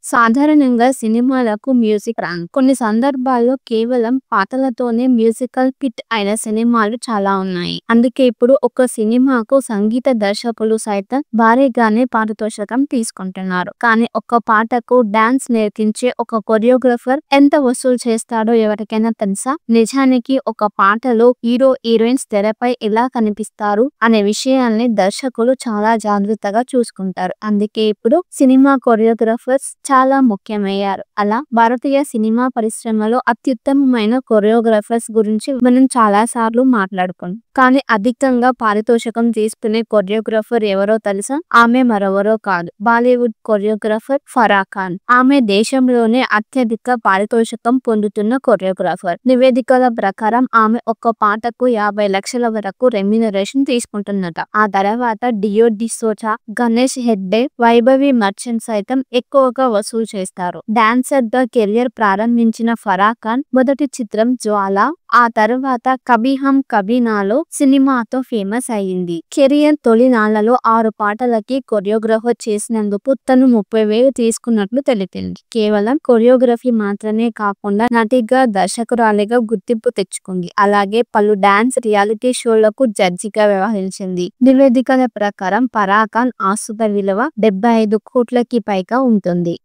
సాధారణంగా సినిమాలకు music rank కొన్ని సందర్భాల్లో కేవలం పాటలతోనే మ్యూజికల్ హిట్ అయిన సినిమాలు చాలా ఉన్నాయి. అందుకే ఇప్పుడు ఒక సినిమాకు సంగీత దర్శకులు సైతం భారీగానే పారితోషికం తీసుకుంటున్నారు. కానీ ఒక్క పాటకు డాన్స్ నేర్పించే ఒక కొరియోగ్రాఫర్ ఎంత వసూలు చేస్తాడో ఎవరికైనా తెలుసా? నిజానికి ఒక పాటలో హీరో హీరోయిన్స్ తెరపై ఎలా కనిపిస్తారు అనే విషయాల్ని దర్శకులు చాలా జాగ్రత్తగా చూసుకుంటారు. అందుకే ఇప్పుడు సినిమా కొరియోగ్రాఫర్స్ చాలా ముఖ్యమయ్యారు. అలా భారతీయ సినిమా పరిశ్రమలో అత్యుత్తమమైన కొరియోగ్రాఫర్స్ గురించి మనం చాలా సార్లు మాట్లాడుకున్నాం. కానీ అధికంగా పారితోషికం తీసుకునే కొరియోగ్రాఫర్ ఎవరో తెలుసా? ఆమె మరెవరో కాదు, బాలీవుడ్ కొరియోగ్రాఫర్ ఫరా ఖాన్. ఆమె దేశంలోనే అత్యధిక పారితోషికం పొందుతున్న కొరియోగ్రాఫర్. నివేదికల ప్రకారం ఆమె ఒక్క పాటకు 50 లక్షల వరకు రెమ్యునరేషన్ తీసుకుంటున్నట. ఆ తర్వాత డియో డిసోజా, గణేష్ హెగ్డే, వైభవి మర్చెంట్ సైతం ఎక్కువగా వసూలు చేస్తారు. డాన్సర్ గా కెరియర్ ప్రారంభించిన ఫరా ఖాన్ మొదటి చిత్రం జ్వాలా, ఆ తర్వాత కభీ హమ్ కభీ నాలో సినిమాతో ఫేమస్ అయ్యింది. కెరియర్ తొలి నాళ్లలో 6 పాటలకి కొరియోగ్రాఫర్ చేసినందుకు తను 30,000 తీసుకున్నట్లు తెలిపింది. కేవలం కొరియోగ్రఫీ మాత్రమే కాకుండా నటిగా, దర్శకురాలిగా గుర్తింపు తెచ్చుకుంది. అలాగే పలు డాన్స్ రియాలిటీ షోలకు జడ్జిగా వ్యవహరించింది. నివేదికల ప్రకారం ఫరా ఖాన్ ఆస్తుల విలువ 75 కోట్లకి పైగా ఉంటుంది.